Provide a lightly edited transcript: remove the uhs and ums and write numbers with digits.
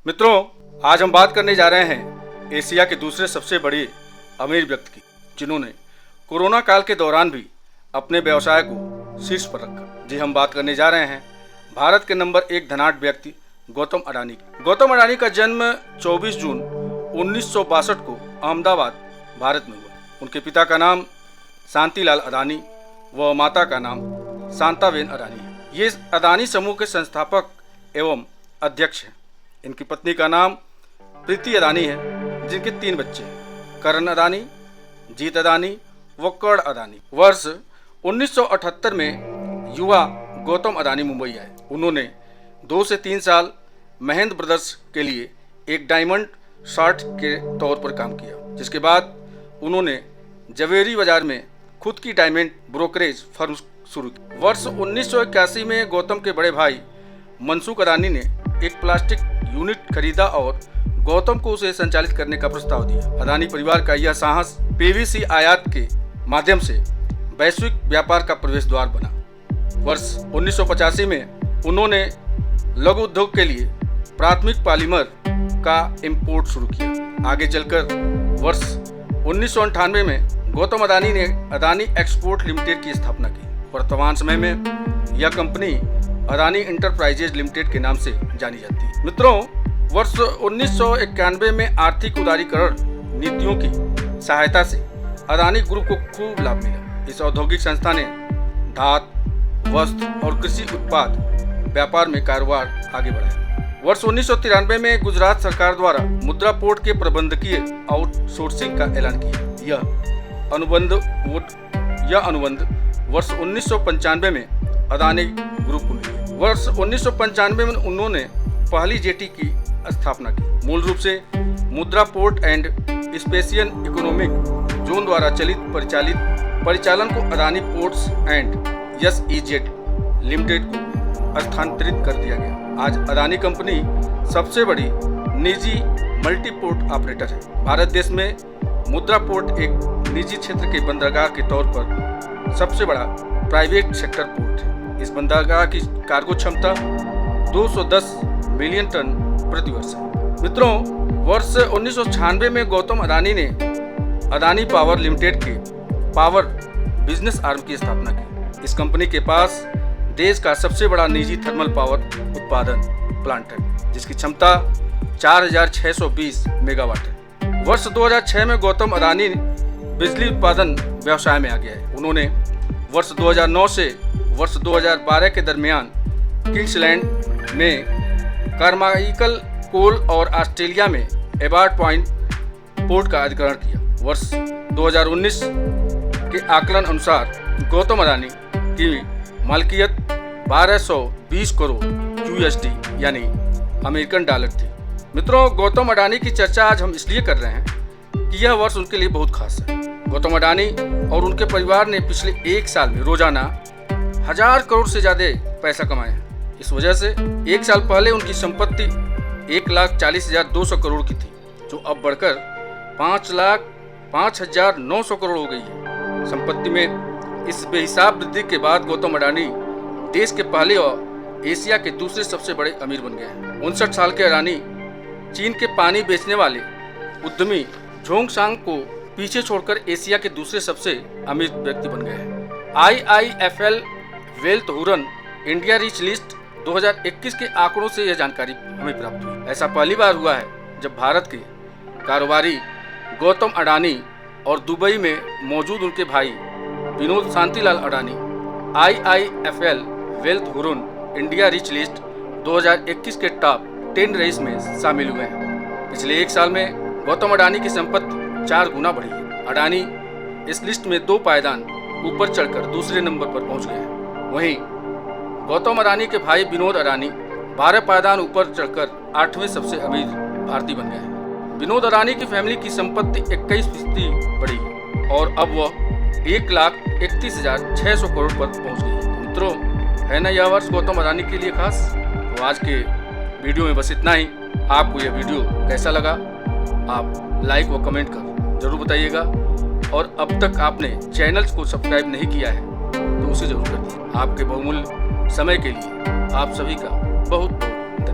मित्रों, आज हम बात करने जा रहे हैं एशिया के दूसरे सबसे बड़े अमीर व्यक्ति की, जिन्होंने कोरोना काल के दौरान भी अपने व्यवसाय को शीर्ष पर रखा। जी, हम बात करने जा रहे हैं भारत के नंबर 1 धनाढ्य व्यक्ति गौतम अडानी की। गौतम अडानी का जन्म 24 जून 1962 को अहमदाबाद, भारत में हुआ। उनके पिता का नाम शांतिलाल अडानी व माता का नाम शांताबेन अडानी है। ये अडानी समूह के संस्थापक एवं अध्यक्ष हैं। इनकी पत्नी का नाम प्रीति अडानी है, जिनके 3 बच्चे हैं, करण अडानी, जीत अडानी व कर्ण अडानी। वर्ष 1978 में युवा गौतम अडानी मुंबई आए। उन्होंने 2 से 3 साल महेंद्र ब्रदर्स के लिए एक डायमंड शार्ट के तौर पर काम किया, जिसके बाद उन्होंने जवेरी बाजार में खुद की डायमंड ब्रोकरेज फर्म शुरू की। वर्ष 1981 में गौतम के बड़े भाई मनसुख अडानी ने एक प्लास्टिक यूनिट खरीदा और गौतम को उसे संचालित करने का प्रस्ताव दिया। अडानी परिवार का यह साहस पीवीसी आयात के माध्यम से वैश्विक व्यापार का प्रवेश द्वार बना। वर्ष 1985 में उन्होंने लघु उद्योग के लिए प्राथमिक पॉलीमर का इंपोर्ट शुरू किया। आगे चलकर वर्ष 1998 में गौतम अडानी ने अडानी एक्सपोर्ट लिमिटेड की स्थापना की। वर्तमान समय में यह कंपनी अडानी इंटरप्राइजेज लिमिटेड के नाम से जानी जाती है। मित्रों, वर्ष 1991 में आर्थिक उदारीकरण नीतियों की सहायता से अडानी ग्रुप को खूब लाभ मिला। इस औद्योगिक संस्था ने धातु, वस्त्र और कृषि उत्पाद व्यापार में कारोबार आगे बढ़ाया। वर्ष 1993 में गुजरात सरकार द्वारा मुद्रा पोर्ट के प्रबंधकीय आउटसोर्सिंग का ऐलान किया। यह अनुबंध वर्ष 1995 में अडानी ग्रुप को मिली। वर्ष 1995 में उन्होंने पहली जेटी की स्थापना की। मूल रूप से Mundra port and special economic zone द्वारा परिचालन को Adani ports and SEZ limited को स्थानांतरित कर दिया गया। आज अडानी कंपनी सबसे बड़ी निजी मल्टी पोर्ट ऑपरेटर है। भारत देश में मुद्रा पोर्ट एक निजी क्षेत्र के बंदरगाह के तौर पर सबसे बड़ा प्राइवेट सेक्टर पोर्ट है। इस बंदरगाह की कार्गो क्षमता 210 मिलियन टन प्रति वर्ष है। मित्रों, वर्ष 1996 में गौतम अडानी ने अडानी पावर लिमिटेड के पावर बिजनेस आर्म की स्थापना की। इस कंपनी के पास देश का सबसे बड़ा निजी थर्मल पावर उत्पादन प्लांट है, जिसकी क्षमता 4620 मेगावाट है। वर्ष 2006 में गौतम अडानी बिजली उत्पादन व्यवसाय में आ गया है। उन्होंने वर्ष 2009 से वर्ष 2012 के दरमियान किंग्सलैंड में कार्माइकल कोल और ऑस्ट्रेलिया में एबार्ट पॉइंट पोर्ट का अधिग्रहण किया। वर्ष 2019 के आकलन अनुसार गौतम अडानी की मालिकियत 1220 करोड़ USD यानी अमेरिकन डॉलर थी। मित्रों, गौतम अडानी की चर्चा आज हम इसलिए कर रहे हैं कि यह वर्ष उनके लिए बहुत खास है। गौतम अडानी और उनके परिवार ने पिछले 1 साल में रोजाना 1000 करोड़ से ज़्यादा पैसा कमाया है। इस वजह से 1 साल पहले उनकी संपत्ति 1,40,200 करोड़ की थी, जो अब बढ़कर 5,05,900 करोड़ हो गई है। संपत्ति में इस बेहिसाब वृद्धि के बाद गौतम अडानी देश के पहले और एशिया के दूसरे सबसे बड़े अमीर बन गए हैं। 59 साल के अडानी चीन के पानी बेचने वाले उद्यमी झोंगशांग को पीछे छोड़कर एशिया के दूसरे सबसे अमीर व्यक्ति बन गए हैं। IIFL wealth Huron India rich list 2021 के आंकड़ों से यह जानकारी हमें प्राप्त हुई। ऐसा पहली बार हुआ है जब भारत के कारोबारी गौतम अडानी और दुबई में मौजूद उनके भाई Vinod Shantilal Adani IIFL wealth Huron India rich list 2021 के टॉप 10 रेस में शामिल हुए हैं। पिछले 1 साल में गौतम अडानी की संपत्ति 4 गुना बढ़ी है। अडानी इस लिस्ट में 2 पायदान ऊपर चढ़कर दूसरे नंबर पर पहुंच गए हैं। वहीं गौतम अडानी के भाई विनोद अडानी 12 पायदान ऊपर चढ़कर 8वें सबसे अमीर भारतीय बन गए हैं। विनोद अडानी की फैमिली की संपत्ति 21% बढ़ी है और अब वह 1,31,600 करोड़ पर पहुंच गई है। मित्रों, है ना यह वर्ष गौतम अडानी के लिए खास। तो आज के वीडियो में बस इतना ही। आपको यह वीडियो कैसा लगा आप लाइक व कमेंट कर जरूर बताइएगा, और अब तक आपने चैनल को सब्सक्राइब नहीं किया है तो उसे जरूर कर दीजिए। आपके बहुमूल्य समय के लिए आप सभी का बहुत बहुत